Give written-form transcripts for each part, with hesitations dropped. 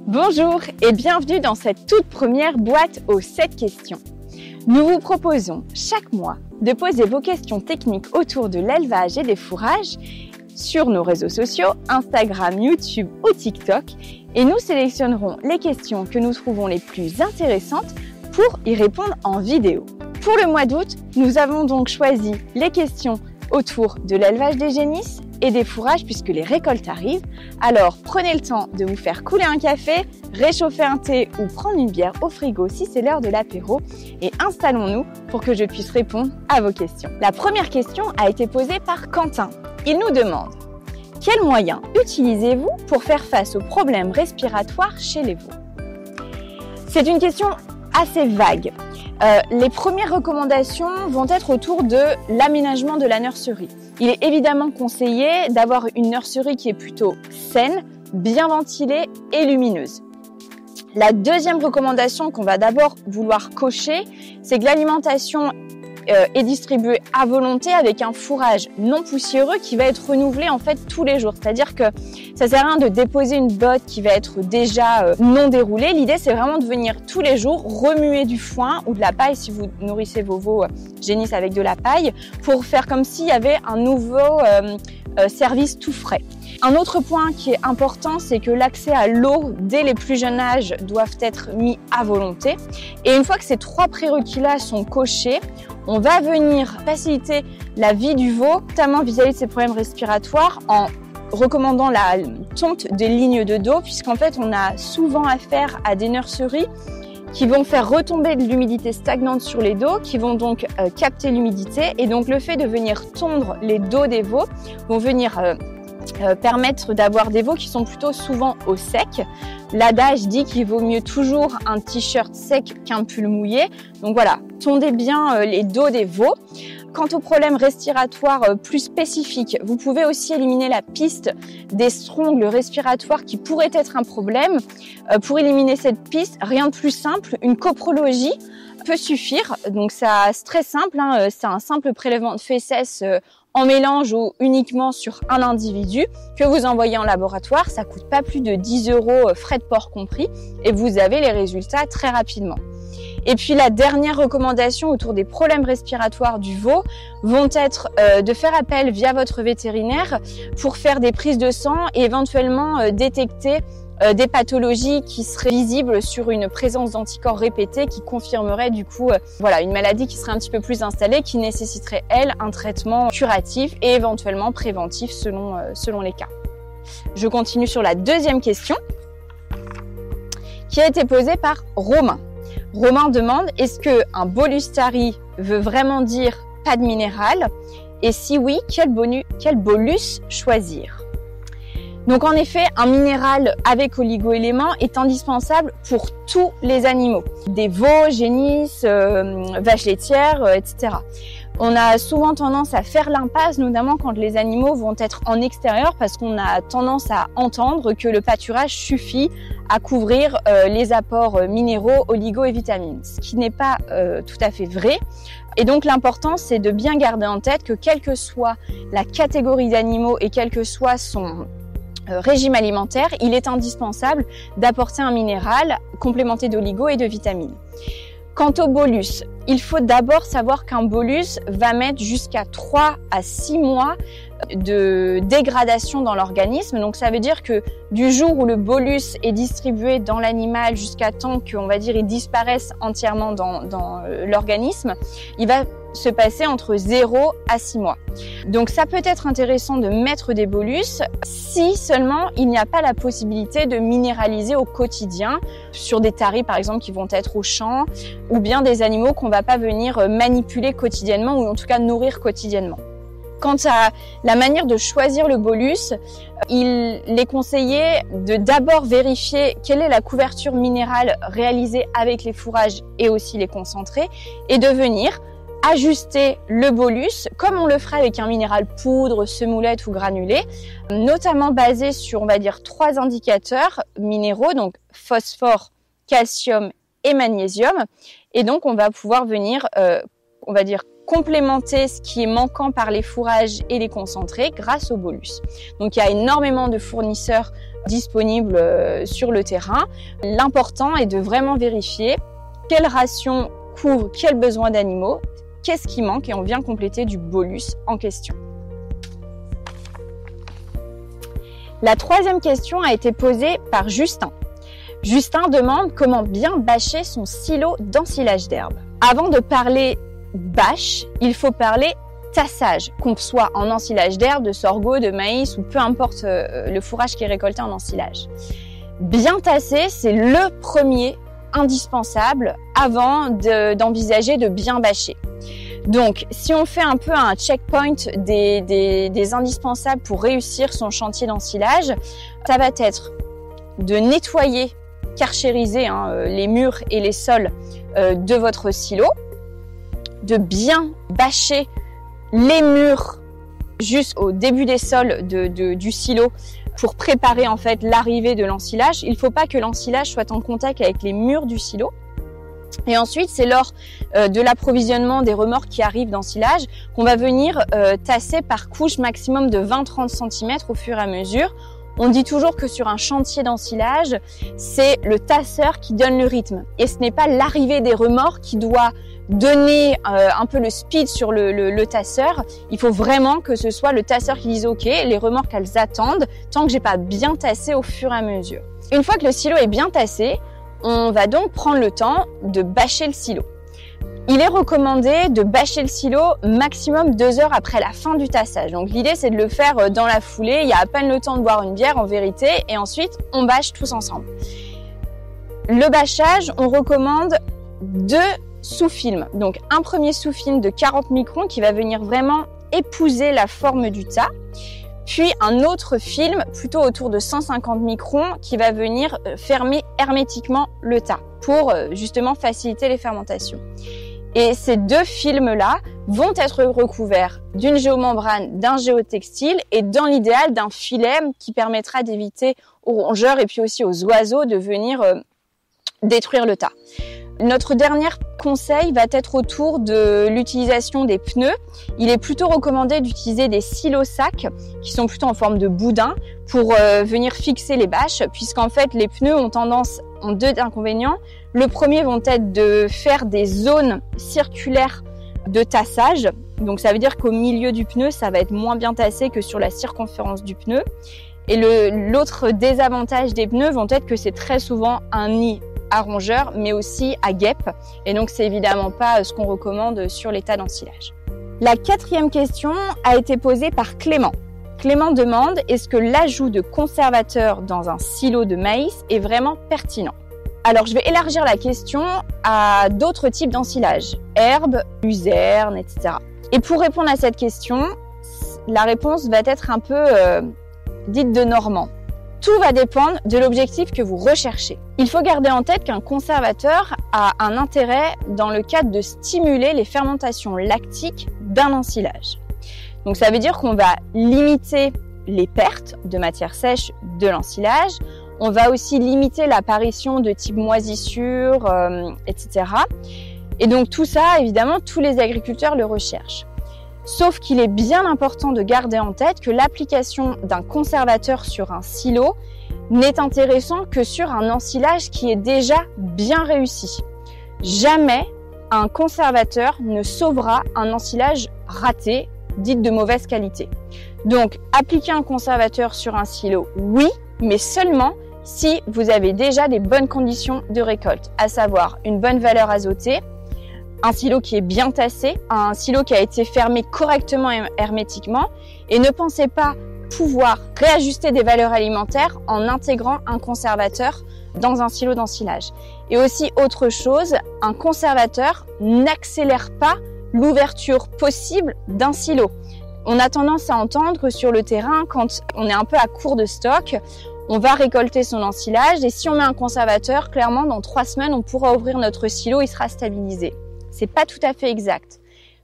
Bonjour et bienvenue dans cette toute première boîte aux 7 questions. Nous vous proposons chaque mois de poser vos questions techniques autour de l'élevage et des fourrages sur nos réseaux sociaux, Instagram, YouTube ou TikTok, et nous sélectionnerons les questions que nous trouvons les plus intéressantes pour y répondre en vidéo. Pour le mois d'août, nous avons donc choisi les questions autour de l'élevage des génisses et des fourrages puisque les récoltes arrivent. Alors prenez le temps de vous faire couler un café, réchauffer un thé ou prendre une bière au frigo si c'est l'heure de l'apéro et installons-nous pour que je puisse répondre à vos questions. La première question a été posée par Quentin. Il nous demande: quels moyens utilisez-vous pour faire face aux problèmes respiratoires chez les veaux? C'est une question assez vague. Les premières recommandations vont être autour de l'aménagement de la nurserie. Il est évidemment conseillé d'avoir une nurserie qui est plutôt saine, bien ventilée et lumineuse. La deuxième recommandation qu'on va d'abord vouloir cocher, c'est que l'alimentation est distribuée à volonté avec un fourrage non poussiéreux qui va être renouvelé en fait tous les jours. C'est-à-dire que ça sert à rien de déposer une botte qui va être déjà non déroulée. L'idée, c'est vraiment de venir tous les jours remuer du foin ou de la paille si vous nourrissez vos veaux génisses avec de la paille pour faire comme s'il y avait un nouveau service tout frais. Un autre point qui est important, c'est que l'accès à l'eau dès les plus jeunes âges doivent être mis à volonté. Et une fois que ces 3 prérequis-là sont cochés, on va venir faciliter la vie du veau, notamment vis-à-vis de ses problèmes respiratoires, en recommandant la tonte des lignes de dos, puisqu'en fait, on a souvent affaire à des nurseries qui vont faire retomber de l'humidité stagnante sur les dos, qui vont donc capter l'humidité. Et donc, le fait de venir tondre les dos des veaux vont venir permettre d'avoir des veaux qui sont plutôt souvent au sec. L'adage dit qu'il vaut mieux toujours un t-shirt sec qu'un pull mouillé. Donc voilà, tondez bien les dos des veaux. Quant aux problèmes respiratoires plus spécifiques, vous pouvez aussi éliminer la piste des strongles respiratoires qui pourraient être un problème. Pour éliminer cette piste, rien de plus simple, une coprologie peut suffire. Donc c'est très simple, c'est un simple prélèvement de fesses en mélange ou uniquement sur un individu que vous envoyez en laboratoire. Ça coûte pas plus de 10 €, frais de port compris, et vous avez les résultats très rapidement. Et puis la dernière recommandation autour des problèmes respiratoires du veau vont être de faire appel via votre vétérinaire pour faire des prises de sang et éventuellement détecter des pathologies qui seraient visibles sur une présence d'anticorps répétés qui confirmerait du coup une maladie qui serait un petit peu plus installée, qui nécessiterait elle un traitement curatif et éventuellement préventif selon les cas. Je continue sur la deuxième question qui a été posée par Romain. Romain demande: est-ce qu'un bolus tari veut vraiment dire pas de minéral? Et si oui, quel bolus choisir? Donc en effet, un minéral avec oligo-éléments est indispensable pour tous les animaux. Des veaux, génisses, vaches laitières, etc. On a souvent tendance à faire l'impasse, notamment quand les animaux vont être en extérieur, parce qu'on a tendance à entendre que le pâturage suffit à couvrir les apports minéraux, oligo et vitamines, ce qui n'est pas tout à fait vrai. Et donc l'important, c'est de bien garder en tête que quelle que soit la catégorie d'animaux et quel que soit son régime alimentaire, il est indispensable d'apporter un minéral complémenté d'oligo et de vitamines. Quant au bolus, il faut d'abord savoir qu'un bolus va mettre jusqu'à 3 à 6 mois de dégradation dans l'organisme. Donc ça veut dire que du jour où le bolus est distribué dans l'animal jusqu'à temps qu'on va dire il disparaisse entièrement dans l'organisme, il va se passer entre 0 à 6 mois. Donc ça peut être intéressant de mettre des bolus si seulement il n'y a pas la possibilité de minéraliser au quotidien sur des taris par exemple qui vont être au champ ou bien des animaux qu'on va pas venir manipuler quotidiennement ou en tout cas nourrir quotidiennement. Quant à la manière de choisir le bolus, il est conseillé de d'abord vérifier quelle est la couverture minérale réalisée avec les fourrages et aussi les concentrés et de venir ajuster le bolus comme on le ferait avec un minéral poudre, semoulette ou granulé, notamment basé sur, on va dire, 3 indicateurs minéraux, donc phosphore, calcium et magnésium. Et donc, on va pouvoir venir, on va dire, complémenter ce qui est manquant par les fourrages et les concentrés grâce au bolus. Donc, il y a énormément de fournisseurs disponibles sur le terrain. L'important est de vraiment vérifier quelle ration couvre quel besoin d'animaux, qu'est-ce qui manque, et on vient compléter du bolus en question. La troisième question a été posée par Justin. Justin demande comment bien bâcher son silo d'ensilage d'herbe. Avant de parler bâche, il faut parler tassage, qu'on soit en ensilage d'herbe, de sorgho, de maïs ou peu importe le fourrage qui est récolté en ensilage. Bien tasser, c'est le premier indispensable avant d'envisager de bien bâcher. Donc, si on fait un peu un checkpoint des indispensables pour réussir son chantier d'ensilage, ça va être de nettoyer, karchériser les murs et les sols de votre silo, de bien bâcher les murs jusqu'au début des sols du silo pour préparer en fait l'arrivée de l'ensilage. Il ne faut pas que l'ensilage soit en contact avec les murs du silo. Et ensuite, c'est lors de l'approvisionnement des remorques qui arrivent d'ensilage qu'on va venir tasser par couche maximum de 20-30 cm au fur et à mesure. On dit toujours que sur un chantier d'ensilage, c'est le tasseur qui donne le rythme. Et ce n'est pas l'arrivée des remorques qui doit donner un peu le speed sur le tasseur. Il faut vraiment que ce soit le tasseur qui dise « Ok, les remorques, elles attendent tant que j'ai pas bien tassé au fur et à mesure ». Une fois que le silo est bien tassé, on va donc prendre le temps de bâcher le silo. Il est recommandé de bâcher le silo maximum 2 heures après la fin du tassage. Donc l'idée, c'est de le faire dans la foulée. Il y a à peine le temps de boire une bière en vérité, et ensuite on bâche tous ensemble. Le bâchage, on recommande 2 sous-films. Donc un premier sous-film de 40 microns qui va venir vraiment épouser la forme du tas. Puis un autre film plutôt autour de 150 microns qui va venir fermer hermétiquement le tas pour justement faciliter les fermentations. Et ces 2 films-là vont être recouverts d'une géomembrane, d'un géotextile et dans l'idéal d'un filet qui permettra d'éviter aux rongeurs et puis aussi aux oiseaux de venir détruire le tas. Notre dernier conseil va être autour de l'utilisation des pneus. Il est plutôt recommandé d'utiliser des silos-sacs qui sont plutôt en forme de boudin pour venir fixer les bâches, puisqu'en fait les pneus ont 2 inconvénients. Le premier vont être de faire des zones circulaires de tassage. Donc ça veut dire qu'au milieu du pneu, ça va être moins bien tassé que sur la circonférence du pneu. Et l'autre désavantage des pneus vont être que c'est très souvent un nid à rongeurs, mais aussi à guêpes. Et donc, c'est évidemment pas ce qu'on recommande sur les tas d'ensilage. La 4e question a été posée par Clément. Clément demande, est-ce que l'ajout de conservateurs dans un silo de maïs est vraiment pertinent? Alors, je vais élargir la question à d'autres types d'ensilage, herbes, luzerne, etc. Et pour répondre à cette question, la réponse va être un peu dite de normand. Tout va dépendre de l'objectif que vous recherchez. Il faut garder en tête qu'un conservateur a un intérêt dans le cadre de stimuler les fermentations lactiques d'un ensilage. Donc ça veut dire qu'on va limiter les pertes de matière sèche de l'ensilage. On va aussi limiter l'apparition de type moisissure, etc. Et donc tout ça, évidemment, tous les agriculteurs le recherchent. Sauf qu'il est bien important de garder en tête que l'application d'un conservateur sur un silo n'est intéressant que sur un ensilage qui est déjà bien réussi. Jamais un conservateur ne sauvera un ensilage raté, dit de mauvaise qualité. Donc, appliquer un conservateur sur un silo, oui, mais seulement si vous avez déjà des bonnes conditions de récolte, à savoir une bonne valeur azotée, un silo qui est bien tassé, un silo qui a été fermé correctement et hermétiquement, et ne pensez pas pouvoir réajuster des valeurs alimentaires en intégrant un conservateur dans un silo d'ensilage. Et aussi autre chose, un conservateur n'accélère pas l'ouverture possible d'un silo. On a tendance à entendre que sur le terrain, quand on est un peu à court de stock, on va récolter son ensilage et si on met un conservateur, clairement dans 3 semaines, on pourra ouvrir notre silo, il sera stabilisé. C'est pas tout à fait exact.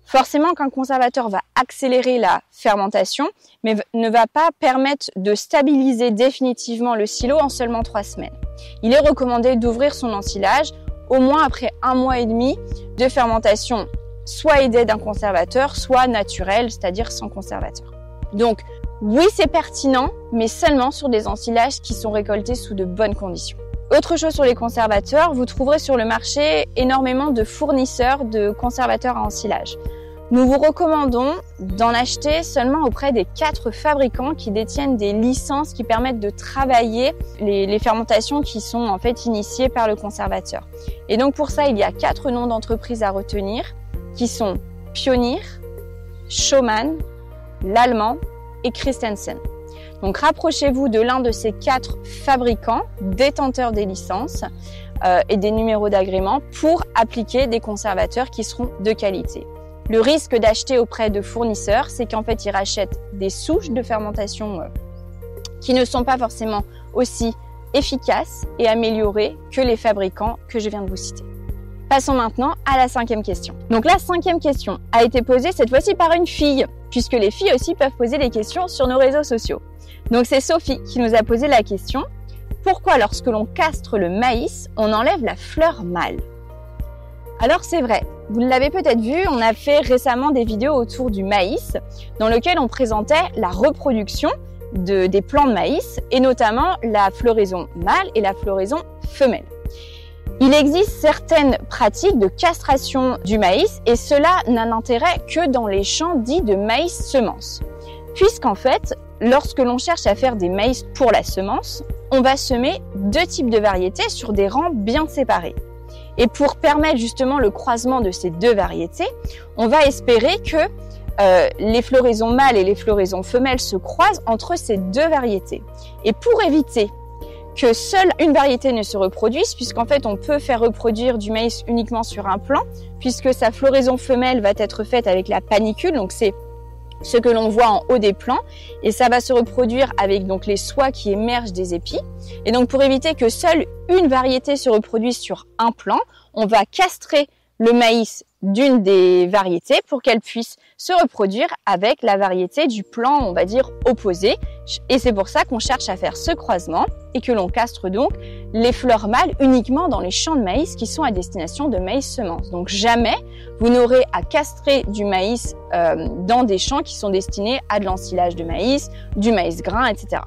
Forcément qu'un conservateur va accélérer la fermentation, mais ne va pas permettre de stabiliser définitivement le silo en seulement 3 semaines. Il est recommandé d'ouvrir son ensilage au moins après 1 mois et demi de fermentation, soit aidée d'un conservateur, soit naturelle, c'est-à-dire sans conservateur. Donc, Oui, c'est pertinent, mais seulement sur des ensilages qui sont récoltés sous de bonnes conditions. Autre chose sur les conservateurs, vous trouverez sur le marché énormément de fournisseurs de conservateurs à ensilage. Nous vous recommandons d'en acheter seulement auprès des 4 fabricants qui détiennent des licences qui permettent de travailler les fermentations qui sont en fait initiées par le conservateur. Et donc pour ça, il y a 4 noms d'entreprises à retenir qui sont Pionnier, Schaumann, l'Allemand et Christensen. Donc rapprochez-vous de l'un de ces 4 fabricants détenteurs des licences et des numéros d'agrément pour appliquer des conservateurs qui seront de qualité. Le risque d'acheter auprès de fournisseurs, c'est qu'en fait, ils rachètent des souches de fermentation qui ne sont pas forcément aussi efficaces et améliorées que les fabricants que je viens de vous citer. Passons maintenant à la 5e question. Donc la 5e question a été posée cette fois-ci par une fille, puisque les filles aussi peuvent poser des questions sur nos réseaux sociaux. Donc c'est Sophie qui nous a posé la question « Pourquoi lorsque l'on castre le maïs, on enlève la fleur mâle ?» Alors c'est vrai, vous l'avez peut-être vu, on a fait récemment des vidéos autour du maïs dans lesquelles on présentait la reproduction des plants de maïs et notamment la floraison mâle et la floraison femelle. Il existe certaines pratiques de castration du maïs et cela n'a d'intérêt que dans les champs dits de maïs semence. Puisqu'en fait, lorsque l'on cherche à faire des maïs pour la semence, on va semer 2 types de variétés sur des rangs bien séparés. Et pour permettre justement le croisement de ces 2 variétés, on va espérer que les floraisons mâles et les floraisons femelles se croisent entre ces 2 variétés. Et pour éviter que seule une variété ne se reproduise, puisqu'en fait on peut faire reproduire du maïs uniquement sur un plant, puisque sa floraison femelle va être faite avec la panicule, donc c'est ce que l'on voit en haut des plants, et ça va se reproduire avec donc les soies qui émergent des épis. Et donc pour éviter que seule une variété se reproduise sur un plant, on va castrer le maïs d'une des variétés pour qu'elle puisse se reproduire avec la variété du plant, on va dire, opposé. Et c'est pour ça qu'on cherche à faire ce croisement et que l'on castre donc les fleurs mâles uniquement dans les champs de maïs qui sont à destination de maïs semence. Donc jamais vous n'aurez à castrer du maïs dans des champs qui sont destinés à de l'ensilage de maïs, du maïs grain, etc.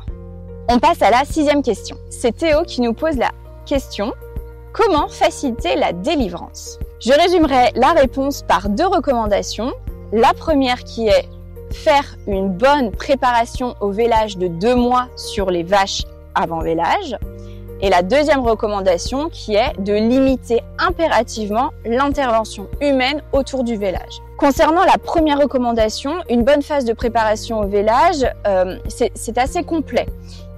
On passe à la 6e question. C'est Théo qui nous pose la question « Comment faciliter la délivrance ?» Je résumerai la réponse par 2 recommandations. La première qui est faire une bonne préparation au vélage de 2 mois sur les vaches avant vélage. Et la 2e recommandation qui est de limiter impérativement l'intervention humaine autour du vélage. Concernant la première recommandation, une bonne phase de préparation au vélage, c'est assez complet.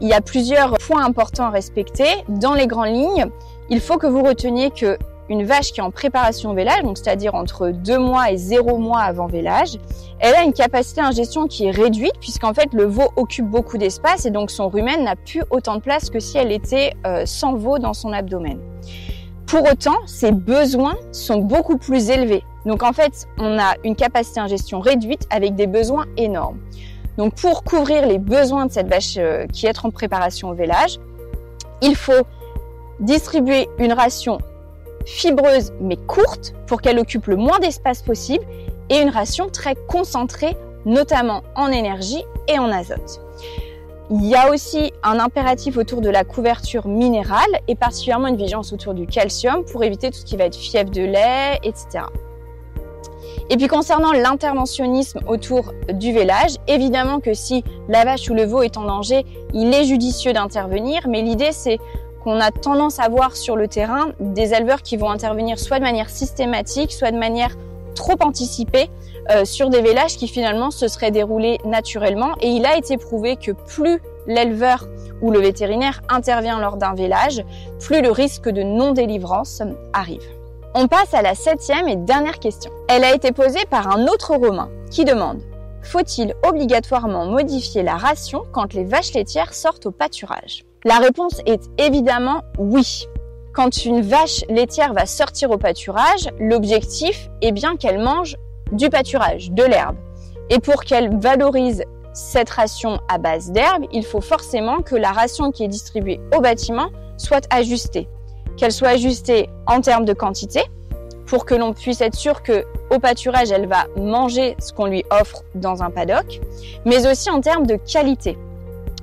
Il y a plusieurs points importants à respecter. Dans les grandes lignes, il faut que vous reteniez que une vache qui est en préparation au vélage, donc c'est-à-dire entre 2 mois et 0 mois avant vélage, elle a une capacité d'ingestion qui est réduite puisqu'en fait le veau occupe beaucoup d'espace et donc son rumen n'a plus autant de place que si elle était sans veau dans son abdomen. Pour autant, ses besoins sont beaucoup plus élevés. Donc en fait, on a une capacité d'ingestion réduite avec des besoins énormes. Donc pour couvrir les besoins de cette vache qui est en préparation au vélage, il faut distribuer une ration fibreuse mais courte pour qu'elle occupe le moins d'espace possible et une ration très concentrée, notamment en énergie et en azote. Il y a aussi un impératif autour de la couverture minérale et particulièrement une vigilance autour du calcium pour éviter tout ce qui va être fièvre de lait, etc. Et puis concernant l'interventionnisme autour du vélage, évidemment que si la vache ou le veau est en danger, il est judicieux d'intervenir, mais l'idée c'est qu'on a tendance à voir sur le terrain des éleveurs qui vont intervenir soit de manière systématique, soit de manière trop anticipée sur des vélages qui finalement se seraient déroulés naturellement. Et il a été prouvé que plus l'éleveur ou le vétérinaire intervient lors d'un vélage, plus le risque de non-délivrance arrive. On passe à la 7e et dernière question. Elle a été posée par un autre Romain qui demande « Faut-il obligatoirement modifier la ration quand les vaches laitières sortent au pâturage ?» La réponse est évidemment oui. Quand une vache laitière va sortir au pâturage, l'objectif est bien qu'elle mange du pâturage, de l'herbe. Et pour qu'elle valorise cette ration à base d'herbe, il faut forcément que la ration qui est distribuée au bâtiment soit ajustée. Qu'elle soit ajustée en termes de quantité, pour que l'on puisse être sûr que au pâturage, elle va manger ce qu'on lui offre dans un paddock, mais aussi en termes de qualité.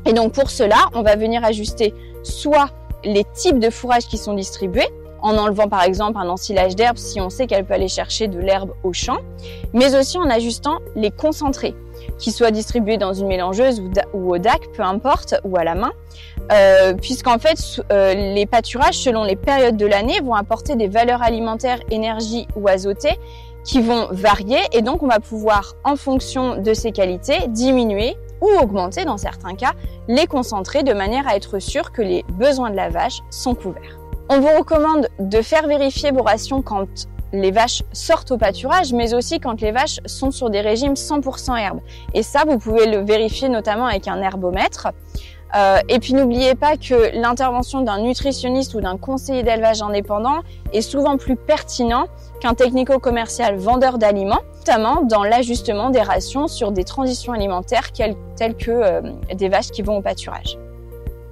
Et donc pour cela, on va venir ajuster soit les types de fourrage qui sont distribués, en enlevant par exemple un ensilage d'herbe si on sait qu'elle peut aller chercher de l'herbe au champ, mais aussi en ajustant les concentrés, qu'ils soient distribués dans une mélangeuse ou au DAC, peu importe, ou à la main, puisqu'en fait les pâturages selon les périodes de l'année vont apporter des valeurs alimentaires, énergie ou azotées qui vont varier, et donc on va pouvoir en fonction de ces qualités diminuer ou augmenter dans certains cas les concentrés de manière à être sûr que les besoins de la vache sont couverts. On vous recommande de faire vérifier vos rations quand les vaches sortent au pâturage, mais aussi quand les vaches sont sur des régimes 100% herbe. Et ça, vous pouvez le vérifier notamment avec un herbomètre. Et puis n'oubliez pas que l'intervention d'un nutritionniste ou d'un conseiller d'élevage indépendant est souvent plus pertinent qu'un technico-commercial vendeur d'aliments, notamment dans l'ajustement des rations sur des transitions alimentaires telles que des vaches qui vont au pâturage.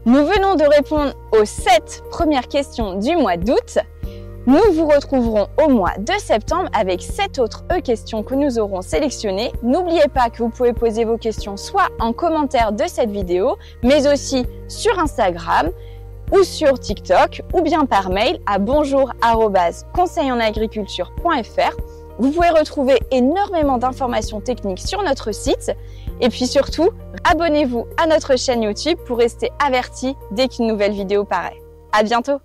Nous venons de répondre aux 7 premières questions du mois d'août. Nous vous retrouverons au mois de septembre avec 7 autres questions que nous aurons sélectionnées. N'oubliez pas que vous pouvez poser vos questions soit en commentaire de cette vidéo, mais aussi sur Instagram ou sur TikTok, ou bien par mail à bonjour@conseillenagriculture.fr. Vous pouvez retrouver énormément d'informations techniques sur notre site. Et puis surtout, abonnez-vous à notre chaîne YouTube pour rester averti dès qu'une nouvelle vidéo paraît. À bientôt!